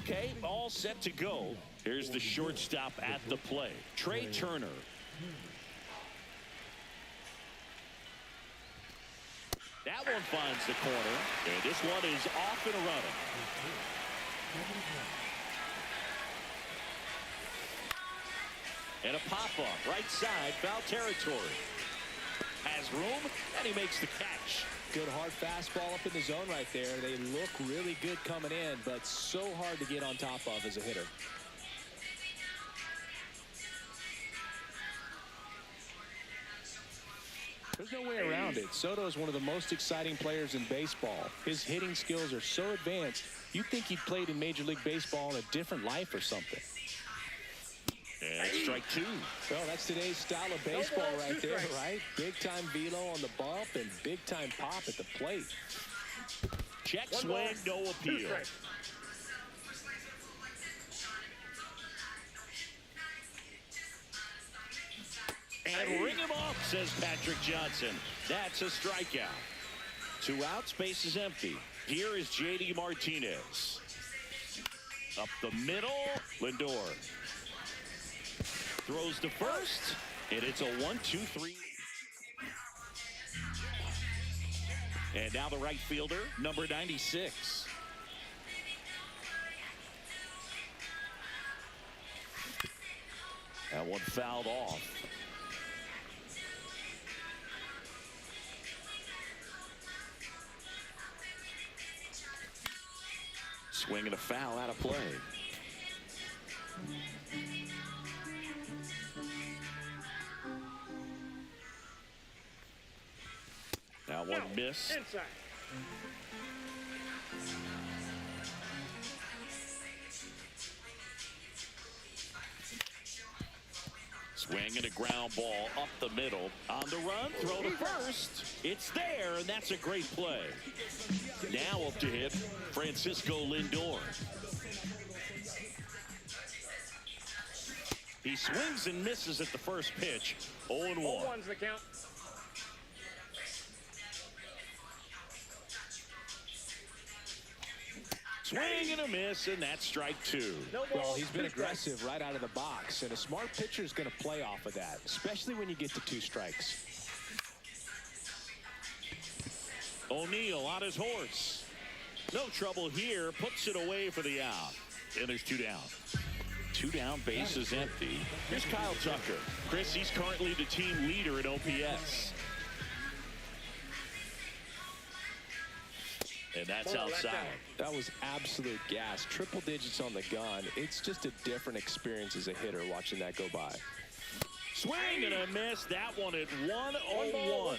Okay, all set to go. Here's the shortstop at the plate, Trey Turner. That one finds the corner, and this one is off and running. And a pop-up, right side, foul territory. Has room, and he makes the catch. Good hard fastball up in the zone right there. They look really good coming in, but so hard to get on top of as a hitter. There's no way around it. Soto is one of the most exciting players in baseball. His hitting skills are so advanced, you'd think he'd played in Major League Baseball in a different life or something. And strike two. Well, that's today's style of baseball right there, right? Big-time velo on the bump and big-time pop at the plate. Check swing, no appeal. And ring him off, says Patrick Johnson. That's a strikeout. 2 outs, base is empty. Here is J.D. Martinez. Up the middle, Lindor. Throws to first, and it's a 1-2-3. And now the right fielder, number 96. That one fouled off. Swing and a foul out of play. Now one miss. Inside. Swing and a ground ball up the middle. On the run, throw to first. It's there, and that's a great play. Now up to hit, Francisco Lindor. He swings and misses at the first pitch. 0-1. 0-1's the count. Swing and a miss, and that's strike two. Well, he's been aggressive right out of the box, and a smart pitcher is going to play off of that, especially when you get to 2 strikes. O'Neill on his horse. No trouble here. Puts it away for the out. And there's 2 down. 2 down, base is empty. Here's Kyle Tucker. Chris, he's currently the team leader in OPS. And that's outside. That was absolute gas. Triple digits on the gun. It's just a different experience as a hitter watching that go by. Swing and a miss. That one at 1-0-1.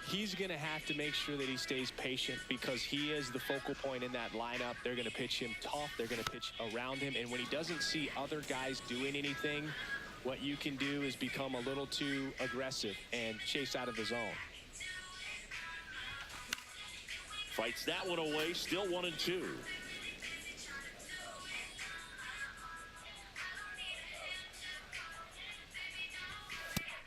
He's going to have to make sure that he stays patient because he is the focal point in that lineup. They're going to pitch him tough. They're going to pitch around him. And when he doesn't see other guys doing anything, what you can do is become a little too aggressive and chase out of the zone. Fights that one away. Still 1-2.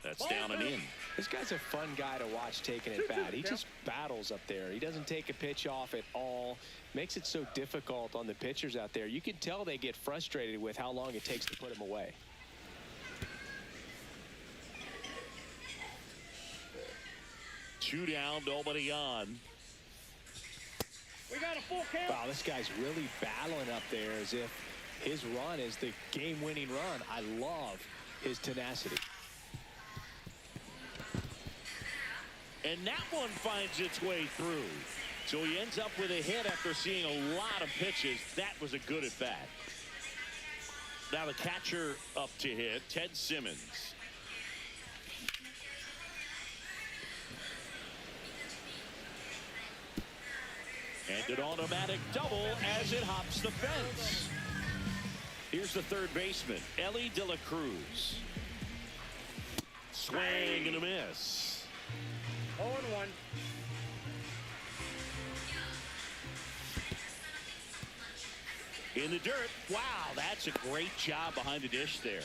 That's down and in. This guy's a fun guy to watch taking it bat. He just battles up there. He doesn't take a pitch off at all. Makes it so difficult on the pitchers out there. You can tell they get frustrated with how long it takes to put him away. Two down, nobody on. We got a full count. Wow, this guy's really battling up there as if his run is the game-winning run. I love his tenacity. And that one finds its way through. So he ends up with a hit after seeing a lot of pitches. That was a good at bat. Now the catcher up to hit, Ted Simmons. And an automatic double as it hops the fence. Here's the third baseman, Ellie De La Cruz. Swing and a miss. 0-1. In the dirt. Wow, that's a great job behind the dish there.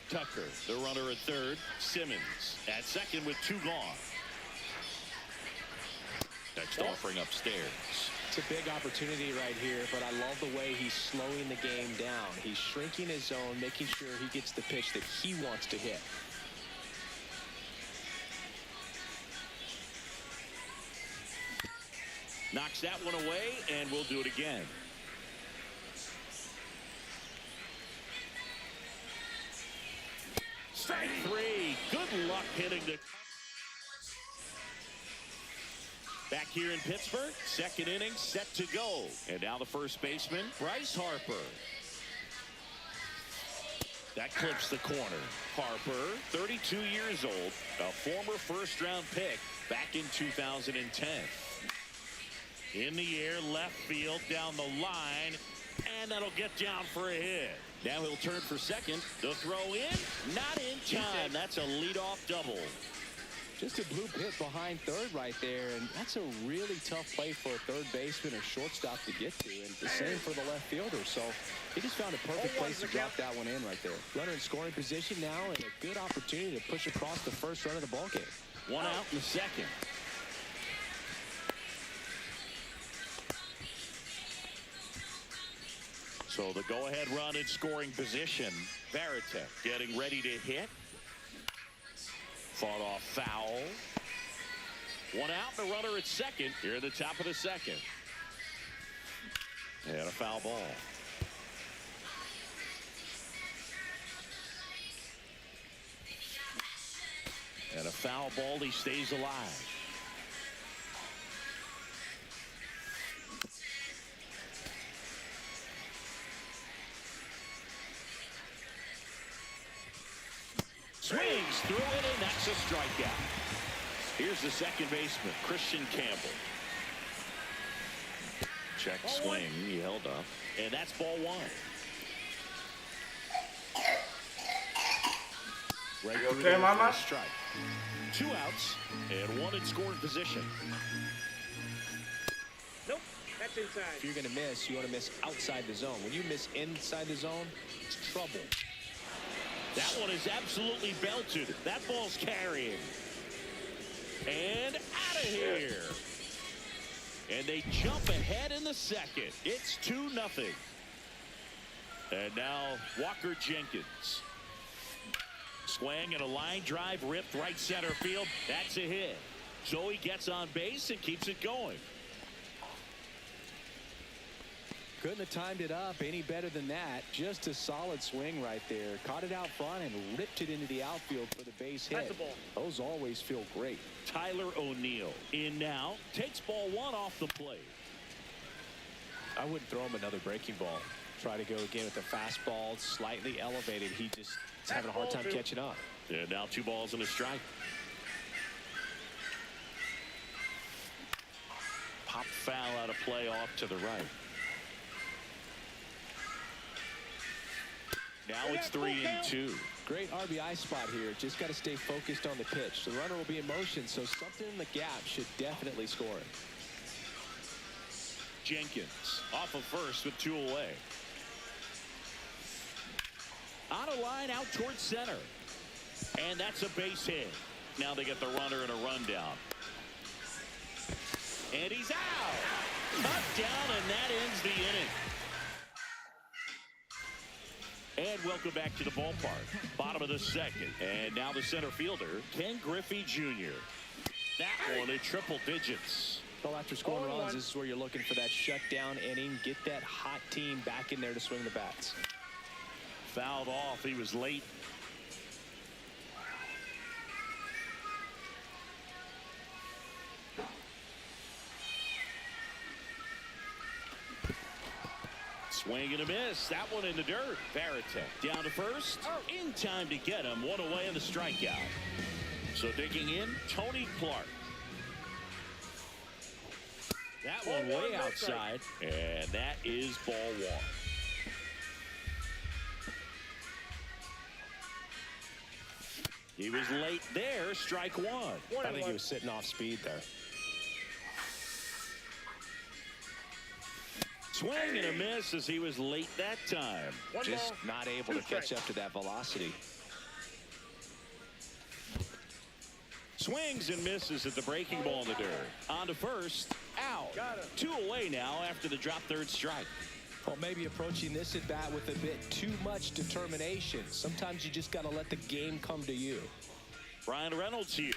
Tucker, the runner at third. Simmons at second with 2 gone. Next offering upstairs. It's a big opportunity right here, but I love the way he's slowing the game down. He's shrinking his zone, making sure he gets the pitch that he wants to hit. Knocks that one away, and we'll do it again. Strike three. Good luck hitting the... Back here in Pittsburgh, second inning set to go. And now the first baseman, Bryce Harper. That clips the corner. Harper, 32 years old, a former first-round pick back in 2010. In the air, left field, down the line, and that'll get down for a hit. Now he'll turn for second. The throw in, not in time. That's a leadoff double. Just a blue pit behind third right there, and that's a really tough play for a third baseman or shortstop to get to, and the same for the left fielder. So he just found a perfect place to drop that one in right there. Runner in scoring position now, and a good opportunity to push across the first run of the ballgame. One out in the second. So the go-ahead run in scoring position. Varitek getting ready to hit. Fought off foul. One out, the runner at second here at the top of the second. And a foul ball. And a foul ball, he stays alive. Swings through it, and that's a strikeout. Here's the second baseman, Christian Campbell. Check swing, he held up, and that's ball one. Right through there for a strike. 2 outs, and one in scoring position. Nope, that's inside. If you're going to miss, you want to miss outside the zone. When you miss inside the zone, it's trouble. That one is absolutely belted. That ball's carrying. And out of here. And they jump ahead in the second. It's 2-0. And now Walker Jenkins. Swing and a line drive ripped right center field. That's a hit. So he gets on base and keeps it going. Couldn't have timed it up any better than that. Just a solid swing right there. Caught it out front and ripped it into the outfield for the base hit. That's a ball. Those always feel great. Tyler O'Neill in now. Takes ball one off the plate. I wouldn't throw him another breaking ball. Try to go again with the fastball, slightly elevated. He just is having a hard time catching up. And now 2 balls and a strike. Pop foul out of play off to the right. Now it's 3-2. Great RBI spot here. Just got to stay focused on the pitch. The runner will be in motion, so something in the gap should definitely score it. Jenkins off of first with 2 away. On a line out towards center. And that's a base hit. Now they get the runner in a rundown. And he's out. Cut down, and that ends the inning. And welcome back to the ballpark. Bottom of the second. And now the center fielder, Ken Griffey Jr. That one in triple digits. Well, after scoring runs, this is where you're looking for that shutdown inning. Get that hot team back in there to swing the bats. Fouled off. He was late. Swing and a miss. That one in the dirt. Varitek down to first. In time to get him. One away in the strikeout. So digging in, Tony Clark. That one way outside. And that is ball one. He was late there. Strike one. I think he was sitting off speed there. Swing and a miss as he was late that time. Just not able to catch up to that velocity. Swings and misses at the breaking ball in the dirt. On to first. out. Got him. 2 away now after the drop third strike. Well, maybe approaching this at bat with a bit too much determination. Sometimes you just got to let the game come to you. Brian Reynolds here.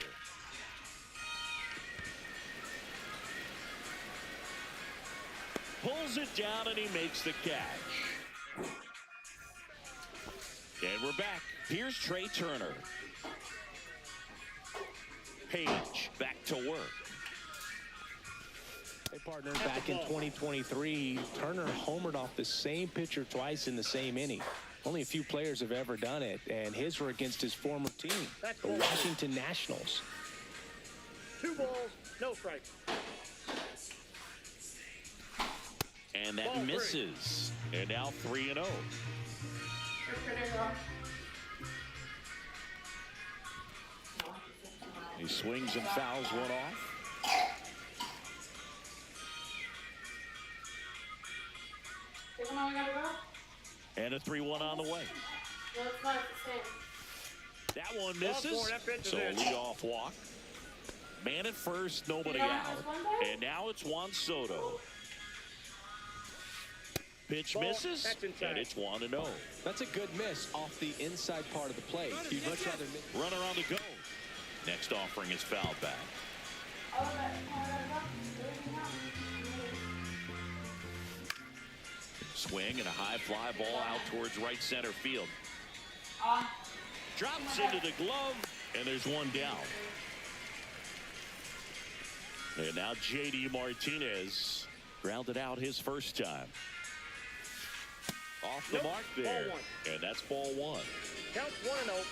Pulls it down and he makes the catch. And we're back. Here's Trey Turner. Page back to work. Hey, partner, back in 2023, Turner homered off the same pitcher twice in the same inning. Only a few players have ever done it, and his were against his former team, the Washington Nationals. 2 balls, no strikes. And that Ball misses. And now 3-0. He swings and fouls one off. And a 3-1 on the way. No, it's not the same. That one misses. So a leadoff walk. Man at first, nobody out. And now it's Juan Soto. Pitch misses, and it's 1-0. That's a good miss off the inside part of the plate. You'd much rather miss. Runner on the go. Next offering is fouled back. Swing and a high fly ball out towards right center field. Drops into the glove, and there's one down. And now J.D. Martinez grounded out his first time. Off the mark there. And that's ball 1. Counts 1-0.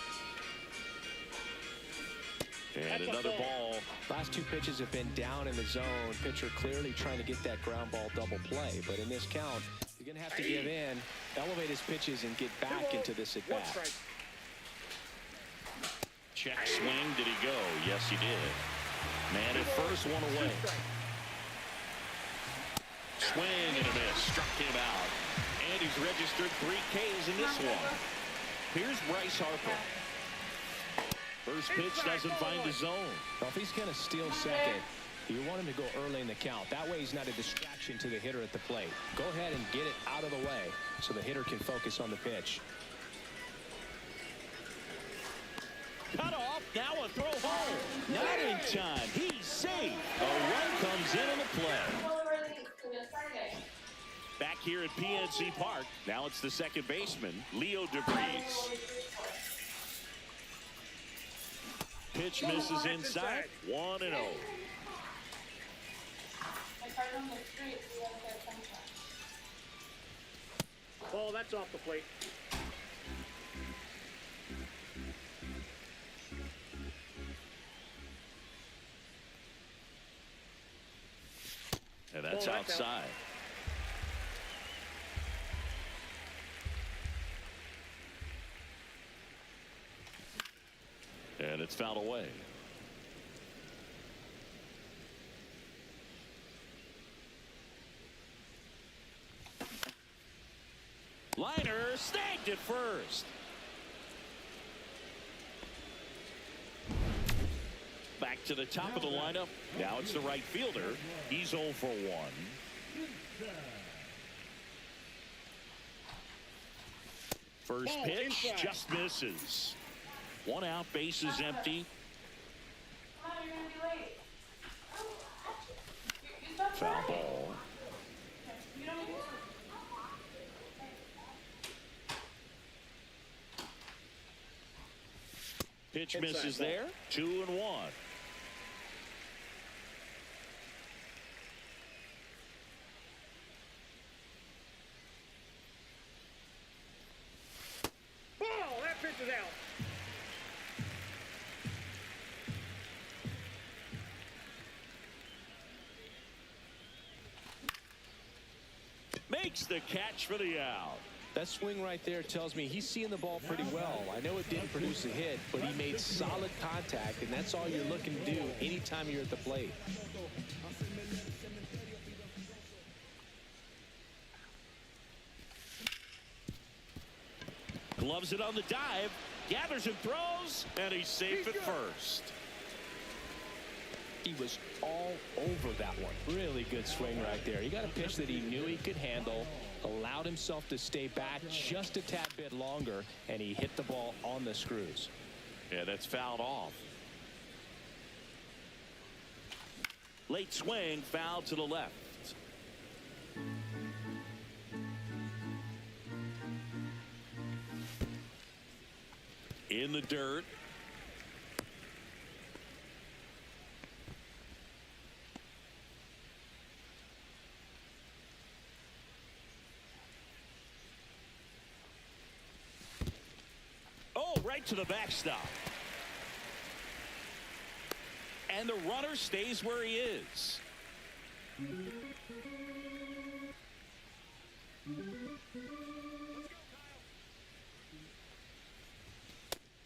And another ball. Last 2 pitches have been down in the zone. Pitcher clearly trying to get that ground ball double play. But in this count, you're going to have to give in, elevate his pitches, and get back into this at bat. Check swing. Did he go? Yes, he did. Man at first, 1 away. Swing and a miss. Struck him out. And he's registered 3 Ks in this one. Here's Bryce Harper. First pitch doesn't find the zone. Well, if he's going to steal second, you want him to go early in the count. That way he's not a distraction to the hitter at the plate. Go ahead and get it out of the way so the hitter can focus on the pitch. Cut off. Now a throw home. Not in time. He's safe. A run comes in on the play. Back here at PNC Park. Now it's the second baseman, Leo DeVries. Pitch misses inside. 1-0. Ball, that's off the plate. And that's outside. And it's fouled away. Liner snagged it first. Back to the top of the lineup. Now it's the right fielder. He's 0 for 1. First pitch just misses. 1 out, bases empty. Foul ball. Pitch misses there. 2-1. Ball, that pitch is out. Makes the catch for the out. That swing right there tells me he's seeing the ball pretty well. I know it didn't produce a hit, but he made solid contact, and that's all you're looking to do anytime you're at the plate. Gloves it on the dive, gathers and throws, and he's safe at first. He was all over that one. Really good swing right there. He got a pitch that he knew he could handle, allowed himself to stay back just a tad bit longer, and he hit the ball on the screws. Yeah, that's fouled off. Late swing, foul to the left. In the dirt. Oh, right to the backstop. And the runner stays where he is.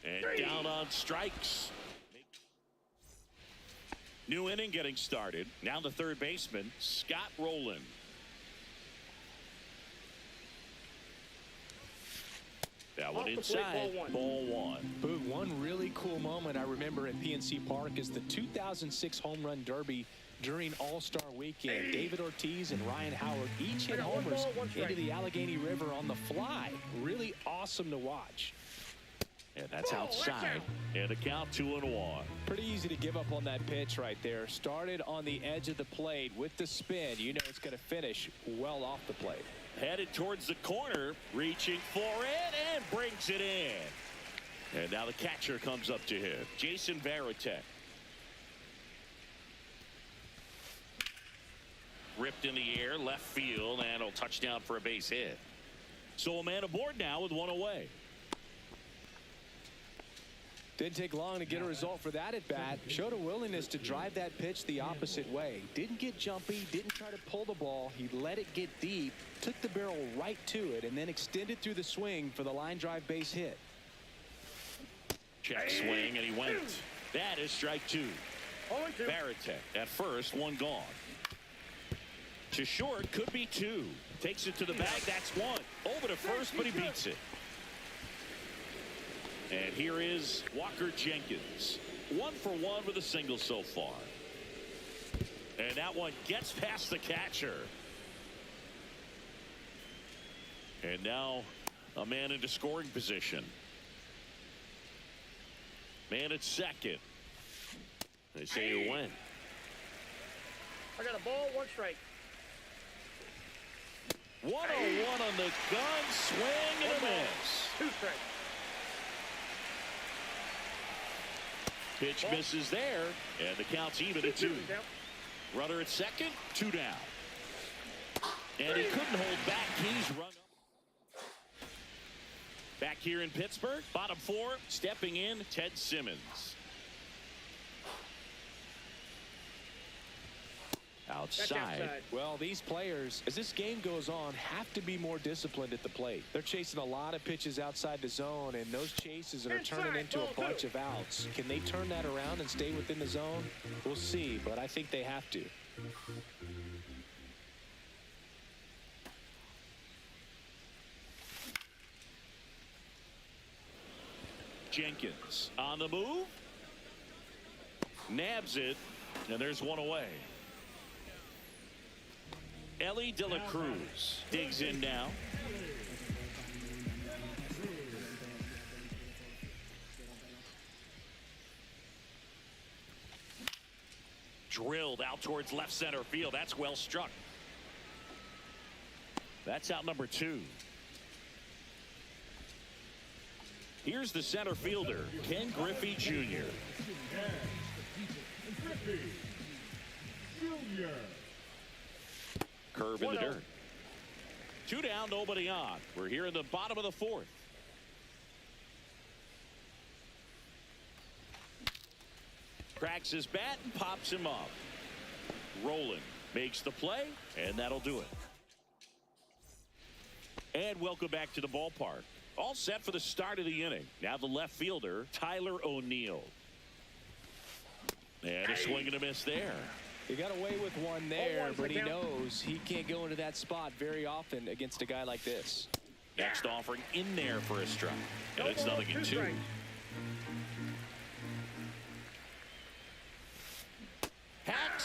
And down on strikes. New inning getting started. Now the third baseman, Scott Rowland. That one inside, ball one. Boog, one really cool moment I remember at PNC Park is the 2006 Home Run Derby during All-Star Weekend. David Ortiz and Ryan Howard each hit homers into the Allegheny River on the fly. Really awesome to watch. And that's outside. And a count 2-1. Pretty easy to give up on that pitch right there. Started on the edge of the plate with the spin. You know it's going to finish well off the plate. Headed towards the corner, reaching for it, and brings it in. And now the catcher comes up to him, Jason Varitek. Ripped in the air, left field, and a touchdown for a base hit. So a man aboard now with one away. Didn't take long to get a result for that at bat. Showed a willingness to drive that pitch the opposite way. Didn't get jumpy, didn't try to pull the ball. He let it get deep, took the barrel right to it, and then extended through the swing for the line drive base hit. Check swing, and he went. That is strike two. Varitek at first, one gone. To short, could be two. Takes it to the bag, that's one. Over to first, but he beats it. And here is Walker Jenkins. 1 for 1 with a single so far. And that one gets past the catcher. And now a man into scoring position. Man at second. They say you win. I got a ball, one strike. 1-0-1 on the gun, swing and a miss. Two strikes. Pitch misses there, and the count's even at 2. Runner at second, 2 down. And he couldn't hold back. He's run up. Back here in Pittsburgh, bottom 4, stepping in, Ted Simmons. Outside. Well, these players, as this game goes on, have to be more disciplined at the plate. They're chasing a lot of pitches outside the zone, and those chases are turning into a bunch of outs. Can they turn that around and stay within the zone? We'll see, but I think they have to. Jenkins on the move. Nabs it, and there's one away. Ellie De La Cruz digs in now. Drilled out towards left center field. That's well struck. That's out number 2. Here's the center fielder, Ken Griffey Jr. Curve in the dirt. 2 down, nobody on. We're here in the bottom of the 4th. Cracks his bat and pops him up. Rowland makes the play, and that'll do it. And welcome back to the ballpark. All set for the start of the inning. Now the left fielder, Tyler O'Neill. And a swing and a miss there. He got away with one there, but he knows he can't go into that spot very often against a guy like this. Next offering in there for a strike. And it's 0-2.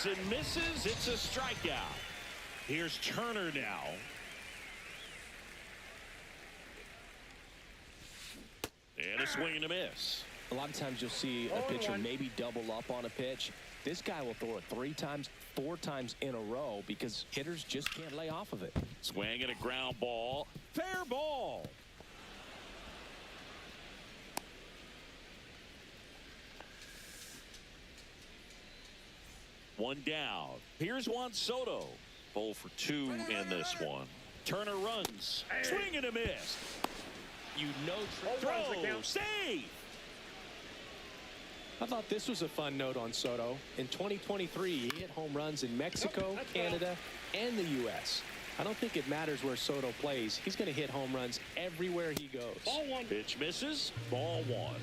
swings and misses. It's a strikeout. Here's Turner now. And a swing and a miss. A lot of times you'll see a pitcher maybe double up on a pitch. This guy will throw it 3 times, 4 times in a row because hitters just can't lay off of it. Swing and a ground ball. Fair ball. One down. Here's Juan Soto. 0 for 2 in this one. Turner runs. Swing and a miss. You know, throw, save. I thought this was a fun note on Soto. In 2023, he hit home runs in Mexico, Canada, and the U.S. I don't think it matters where Soto plays. He's going to hit home runs everywhere he goes. Ball 1. Pitch misses. Ball 1.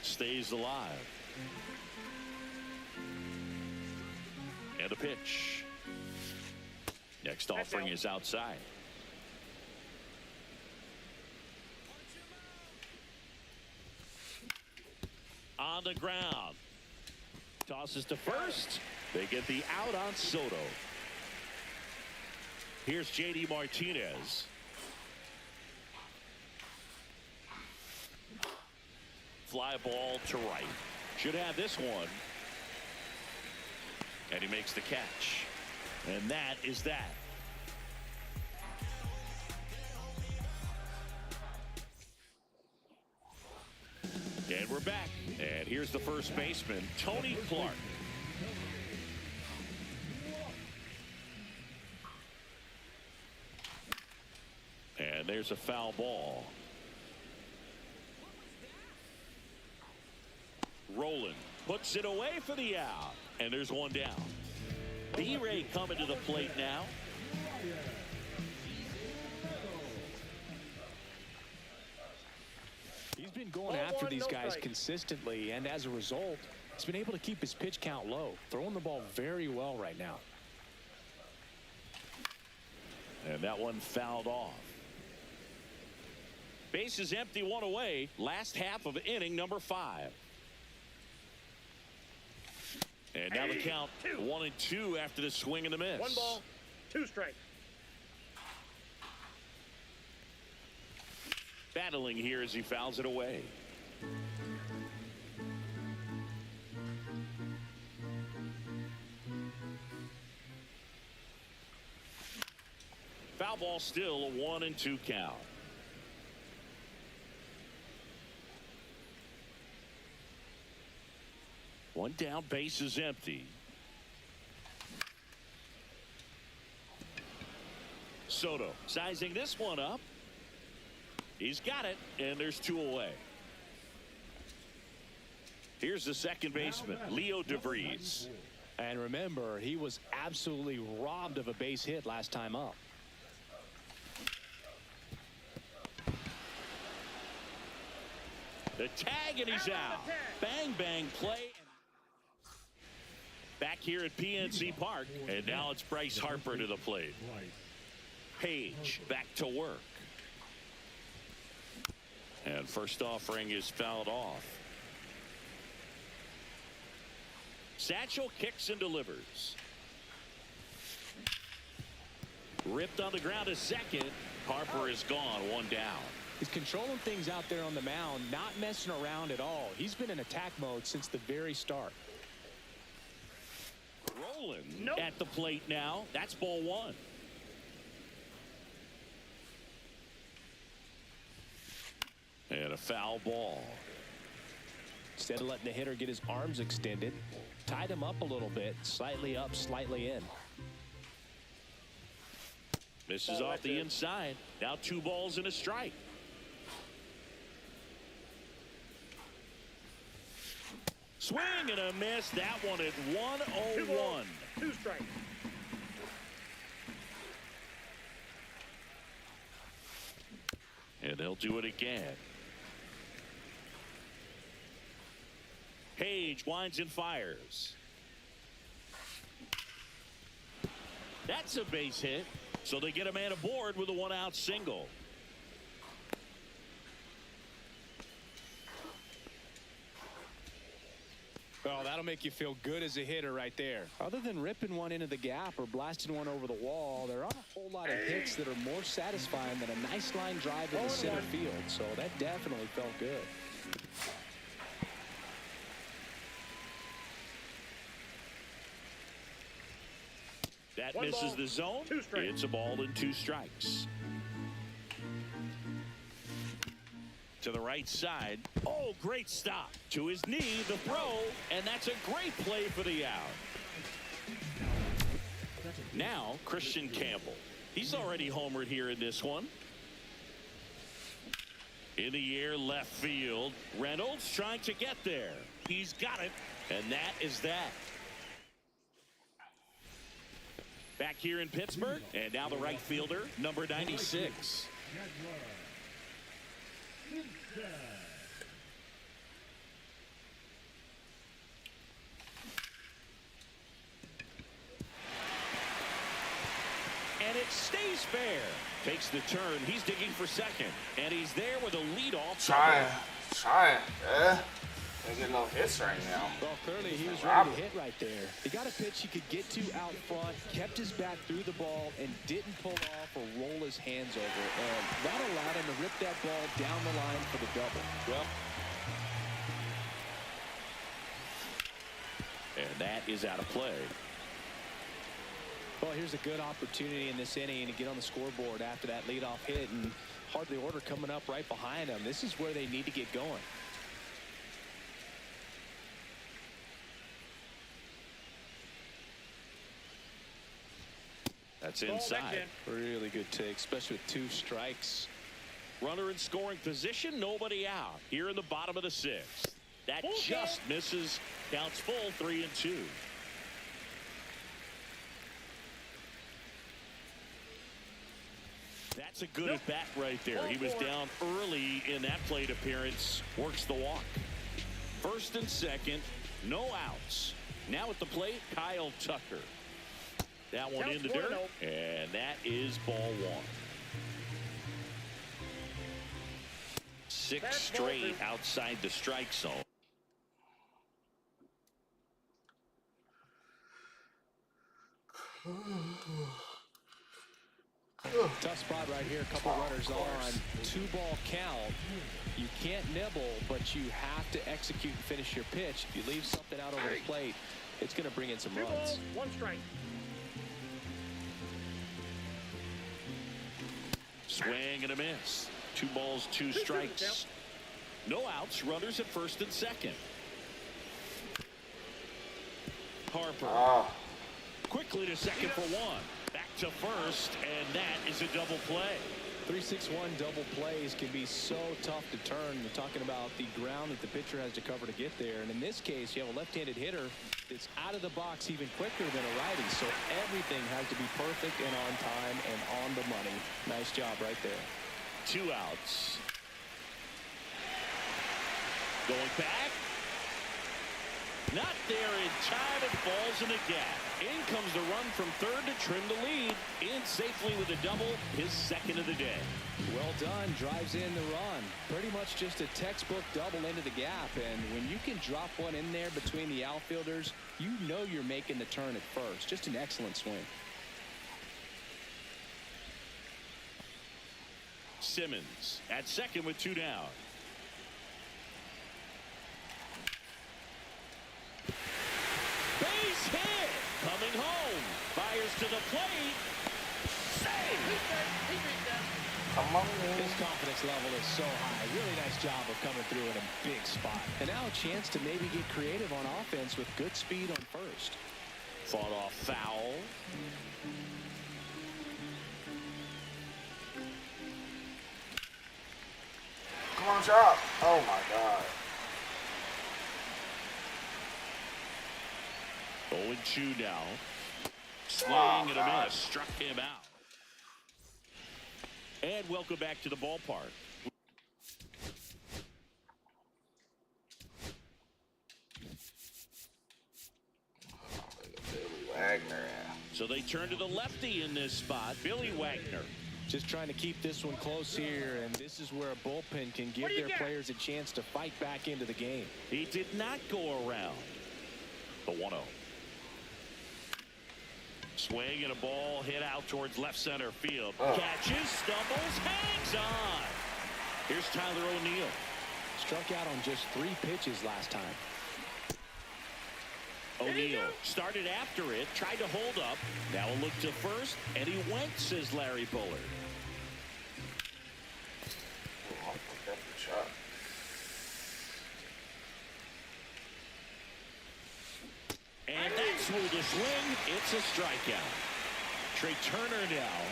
Stays alive. And a pitch. Next offering is outside. On the ground. Tosses to first. They get the out on Soto. Here's J.D. Martinez. Fly ball to right. Should have this one. And he makes the catch. And that is that. And we're back. And here's the first baseman, Tony Clark. And there's a foul ball. Roland puts it away for the out. And there's one down. B-Ray coming to the plate now. He's been going after these guys consistently, and as a result, he's been able to keep his pitch count low, throwing the ball very well right now. And that one fouled off. Base is empty, 1 away. Last half of inning number 5. And now the count 1-2 after the swing and the miss. 1 ball, 2 strikes. Battling here as he fouls it away. Foul ball, still a 1-2 count. One down, base is empty. Soto sizing this one up. He's got it, and there's 2 away. Here's the second baseman, Leo DeVries. And remember, he was absolutely robbed of a base hit last time up. The tag, and he's out. Bang, bang play. Back here at PNC Park, and now it's Bryce Harper to the plate. Page back to work. And first offering is fouled off. Satchel kicks and delivers. Ripped on the ground to second. Harper is gone, 1 down. He's controlling things out there on the mound, not messing around at all. He's been in attack mode since the very start. Rolling at the plate now. That's ball 1. And a foul ball. Instead of letting the hitter get his arms extended, tied him up a little bit, slightly up, slightly in. Misses off the inside. Now 2 balls and a strike. Swing and a miss. That one at 1-0-1. 2 strikes. And they'll do it again. Page winds and fires. That's a base hit. So they get a man aboard with a 1-out single. Well, that'll make you feel good as a hitter right there. Other than ripping one into the gap or blasting one over the wall, there aren't a whole lot of hits that are more satisfying than a nice line drive in the center field. So that definitely felt good. That One misses ball, the zone. 2 strikes. It's a ball and 2 strikes. To the right side. Oh, great stop. To his knee, the throw, and that's a great play for the out. Now, Christian Campbell. He's already homered here in this one. In the air, left field. Reynolds trying to get there. He's got it, and that is that. Back here in Pittsburgh, and now the right fielder, number 96. And it stays fair. Takes the turn. He's digging for second. And he's there with a leadoff. Trying, yeah. Ain't getting no hits right now. Well, clearly he was ready to hit right there. He got a pitch he could get to out front, kept his back through the ball, and didn't pull off or roll his hands over it. And that allowed him to rip that ball down the line for the double. Well, and that is out of play. Well, here's a good opportunity in this inning to get on the scoreboard after that leadoff hit, and hardly order coming up right behind them. This is where they need to get going. That's inside. Really good take, especially with 2 strikes. Runner in scoring position, nobody out. Here in the bottom of the 6th. That just misses. Counts full, 3-2. That's a good at bat right there. He was down early in that plate appearance. Works the walk. First and second, no outs. Now at the plate, Kyle Tucker. That one in the dirt, and that is ball 1. 6 straight outside the strike zone. Tough spot right here. A couple runners on. 2-ball count. You can't nibble, but you have to execute and finish your pitch. If you leave something out over the plate, it's going to bring in some 2 runs. balls, 1 strike. Swing and a miss. 2 balls, 2 strikes. No outs. Runners at first and second. Harper. Quickly to second for 1. Back to first, and that is a double play. 3-6-1 double plays can be so tough to turn. We're talking about the ground that the pitcher has to cover to get there. And in this case, you have a left-handed hitter that's out of the box even quicker than a righty. So everything has to be perfect and on time and on the money. Nice job right there. 2 outs. Going back. Not there in time. It falls in a gap. In comes the run from third to trim the lead. In safely with a double, his second of the day. Well done. Drives in the run. Pretty much just a textbook double into the gap. And when you can drop one in there between the outfielders, you know you're making the turn at first. Just an excellent swing. Simmons at second with 2 down. Base hit. Coming home. Fires to the plate. Save. Come on. His confidence level is so high. Really nice job of coming through in a big spot. And now a chance to maybe get creative on offense with good speed on first. Fought off foul. Come on, Chop. Oh, my God. 0-2 now. Swing and a miss. Struck him out. And welcome back to the ballpark. Billy Wagner. So they turn to the lefty in this spot, Billy Wagner. Just trying to keep this one close here, and this is where a bullpen can give their players a chance to fight back into the game. He did not go around. The 1-0. Swing and a ball hit out towards left center field. Catches, stumbles, hangs on. Here's Tyler O'Neill. Struck out on just 3 pitches last time. O'Neill started after it, tried to hold up. Now a look to first, and he went, says Larry Bullard. And that's where the swing. It's a strikeout. Trey Turner now.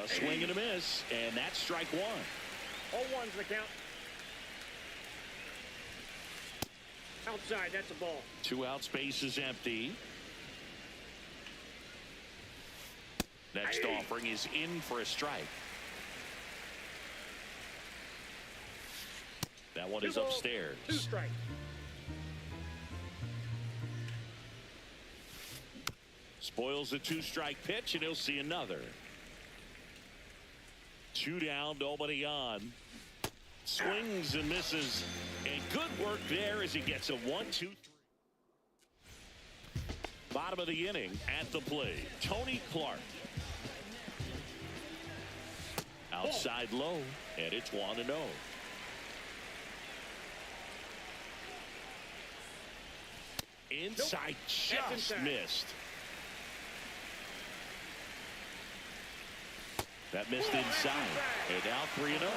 A swing and a miss, and that's strike 1. 0-1's the count. Outside, that's a ball. 2 outs, base is empty. Next offering is in for a strike. That one is upstairs. 2 strikes. Spoils a 2-strike pitch, and he'll see another. 2 down, nobody on. Swings and misses, and good work there as he gets a 1-2-3. Bottom of the inning at the plate, Tony Clark. Outside low, and it's 1-0. Inside, just missed. That missed inside, and now 3-0.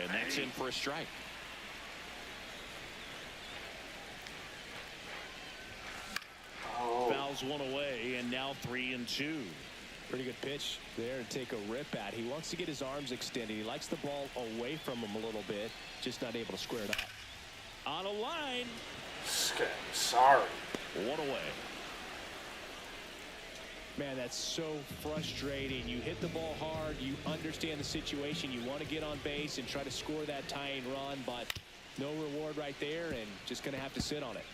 And that's in for a strike. Fouls one away, and now 3-2. Pretty good pitch there to take a rip at. He wants to get his arms extended. He likes the ball away from him a little bit, just not able to square it up. On a line. Sorry. 1 away. Man, that's so frustrating. You hit the ball hard. You understand the situation. You want to get on base and try to score that tying run, but no reward right there, and just going to have to sit on it.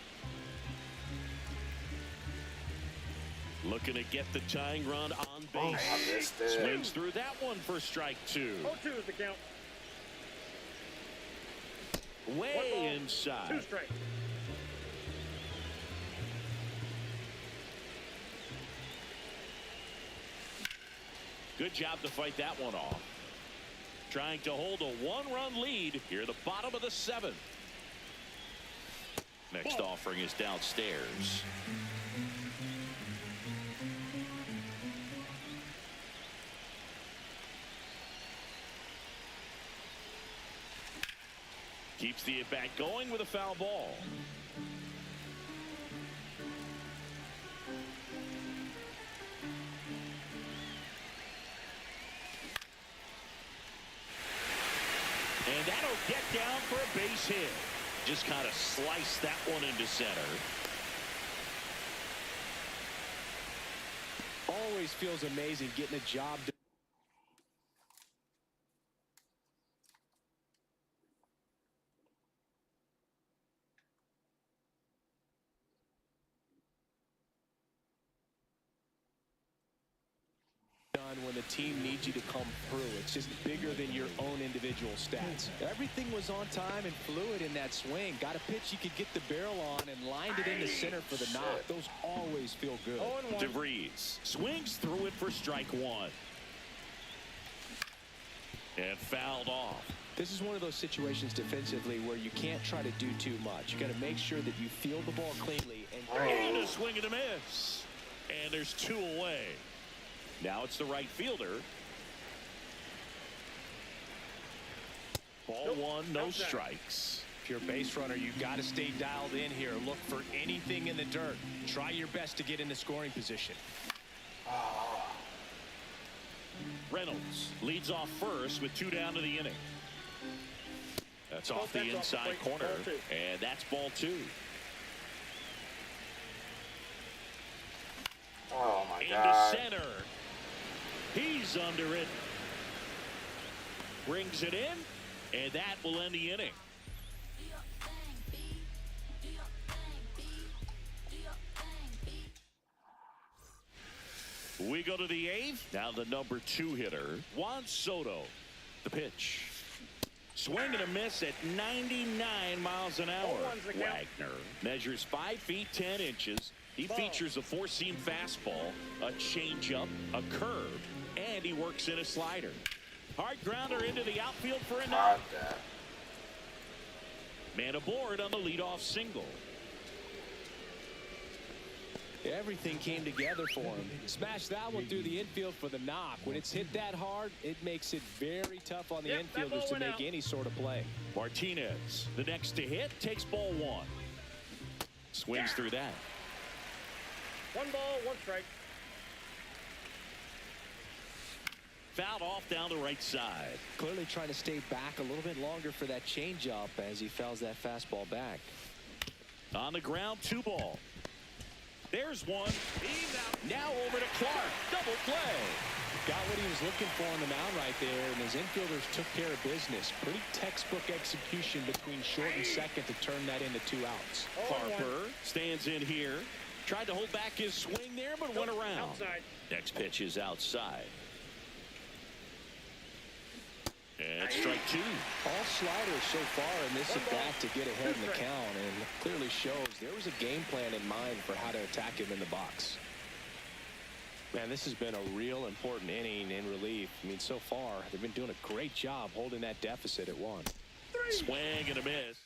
Looking to get the tying run on base. Swings through that one for strike 2. 0-2 is the count. Way inside. 2 strikes. Good job to fight that one off. Trying to hold a 1-run lead here at the bottom of the 7th. Next offering is downstairs. Keeps the at-bat going with a foul ball. And that'll get down for a base hit. Just kind of slice that one into center. Always feels amazing getting a job done. When the team needs you to come through. It's just bigger than your own individual stats. Everything was on time and fluid in that swing. Got a pitch you could get the barrel on and lined it into center for the knock. Those always feel good. DeVries swings through it for strike 1. And fouled off. This is one of those situations defensively where you can't try to do too much. You got to make sure that you field the ball cleanly. And a swing and a miss. And there's 2 away. Now it's the right fielder. Ball 1, no strikes. If you're a base runner, you got to stay dialed in here. Look for anything in the dirt. Try your best to get in the scoring position. Reynolds leads off first with 2 down to the inning. That's off the inside corner, and that's ball 2. Oh my God. Into center. He's under it. Brings it in, and that will end the inning. We go to the eighth. Now the number 2 hitter, Juan Soto. The pitch. Swing and a miss at 99 miles an hour. Wagner measures 5 feet 10 inches. He features a 4-seam fastball, a changeup, a curve, and he works in a slider. Hard grounder into the outfield for a knock. Man aboard on the leadoff single. Everything came together for him. Smashed that one through the infield for the knock. When it's hit that hard, it makes it very tough on the infielders to make any sort of play. Martinez, the next to hit, takes ball 1. Swings through that. 1 ball, 1 strike. Fouled off down the right side. Clearly trying to stay back a little bit longer for that changeup as he fouls that fastball back. On the ground, 2 ball. There's one. Now over to Clark. Double play. Got what he was looking for on the mound right there, and his infielders took care of business. Pretty textbook execution between short and second to turn that into 2 outs. Harper stands in here. Tried to hold back his swing there, but went around. Outside. Next pitch is outside. And strike 2. All sliders so far in this at-bat to get ahead in the count, and clearly shows there was a game plan in mind for how to attack him in the box. Man, this has been a real important inning in relief. I mean, so far, they've been doing a great job holding that deficit at 1. Swing and a miss.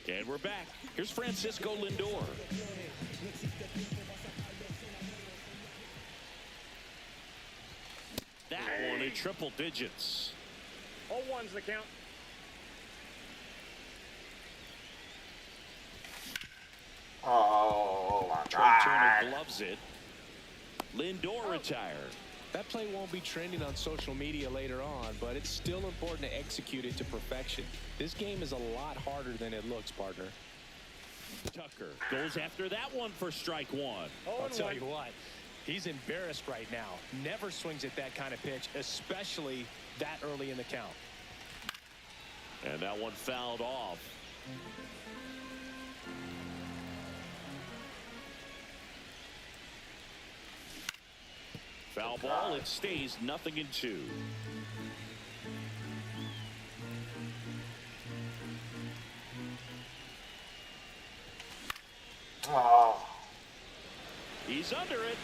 And we're back. Here's Francisco Lindor. That one in triple digits. 0-1's the count. Oh my Trey God. Turner gloves it. Lindor retired. That play won't be trending on social media later on, but it's still important to execute it to perfection. This game is a lot harder than it looks, partner. Tucker goes after that one for strike 1. I'll tell you what, he's embarrassed right now. Never swings at that kind of pitch, especially that early in the count. And that one fouled off. Foul ball, it stays 0-2. Oh. He's under it.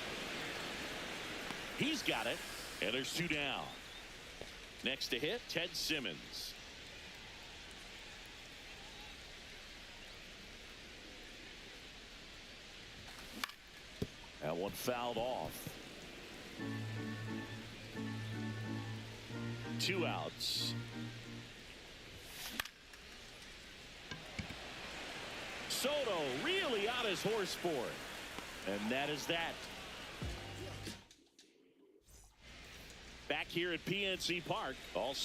He's got it. And there's 2 down. Next to hit, Ted Simmons. That one fouled off. 2 outs. Soto really on his horse for it. And that is that. Back here at PNC Park. Also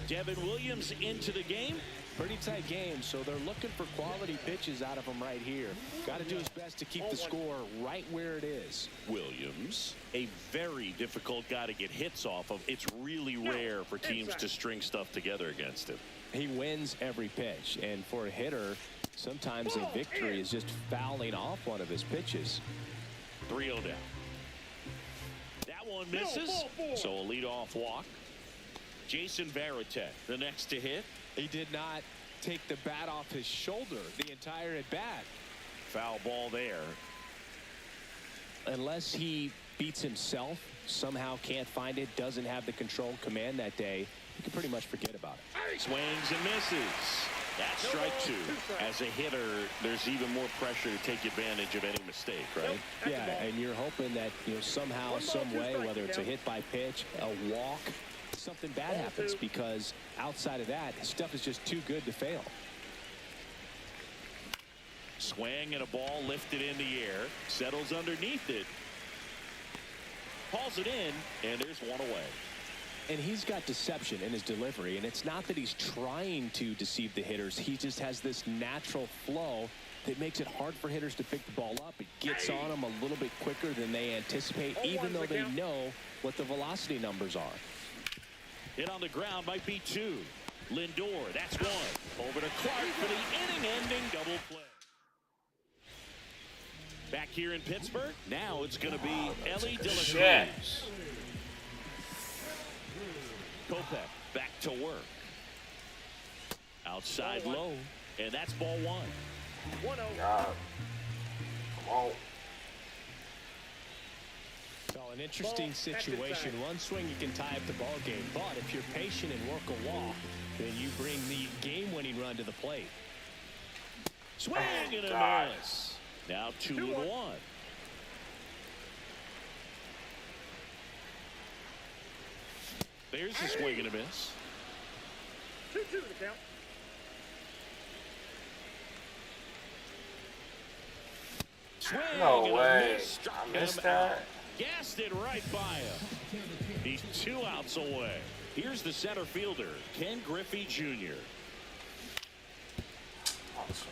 Devin Williams into the game. Pretty tight game, so they're looking for quality pitches out of him right here. Got to do his best to keep the score right where it is. Williams, a very difficult guy to get hits off of. It's really rare for teams to string stuff together against him. He wins every pitch, and for a hitter, sometimes a victory is just fouling off one of his pitches. 3-0 down. That one misses, so a leadoff walk. Jason Varitek, the next to hit. He did not take the bat off his shoulder the entire at bat. Foul ball there. Unless he beats himself, somehow can't find it, doesn't have the control command that day, you can pretty much forget about it. Swings and misses. That's strike 2. As a hitter, there's even more pressure to take advantage of any mistake, right? Yeah, and you're hoping that, you know, somehow, some way, whether it's a hit by pitch, a walk, something bad happens, because outside of that, stuff is just too good to fail. Swing and a ball lifted in the air, settles underneath it, hauls it in, and there's one away. And he's got deception in his delivery, and it's not that he's trying to deceive the hitters. He just has this natural flow that makes it hard for hitters to pick the ball up. It gets on them a little bit quicker than they anticipate, even though they know what the velocity numbers are. Hit on the ground might be 2. Lindor, that's one. Over to Clark for the inning-ending double play. Back here in Pittsburgh, now it's going to be Ellie De La Cruz. Kopech back to work. Outside low, and that's ball one. 1-0. God. Come on. Well, an interesting situation. One swing, you can tie up the ball game. But if you're patient and work a walk, then you bring the game-winning run to the plate. Swing and a miss. Now 2-1. There's a swing and a miss. 2-2 the count. Swing No and way. a miss. Struck I missed him that. out. Gassed it right by him. He's 2 outs away. Here's the center fielder, Ken Griffey Jr.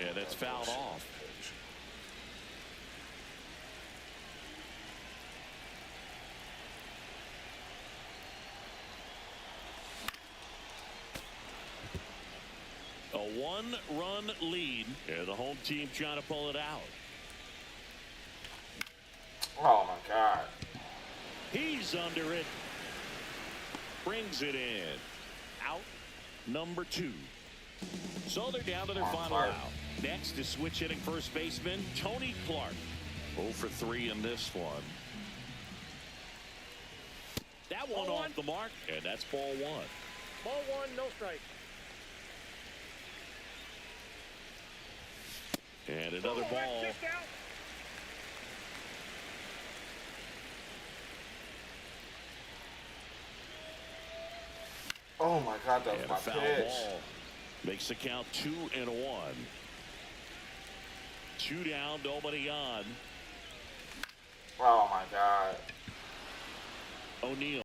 And it's fouled off. A 1-run lead, and the home team trying to pull it out. Oh my God. He's under it. Brings it in. Out number 2. So they're down to their final out. Next is switch hitting first baseman Tony Clark. 0 for 3 in this one. That one off the mark, and that's ball 1. Ball 1, no strike. And another ball. Oh my God, that was And my a foul pitch. ball. Makes the count 2-1. 2 down, nobody on. Oh my God. O'Neal.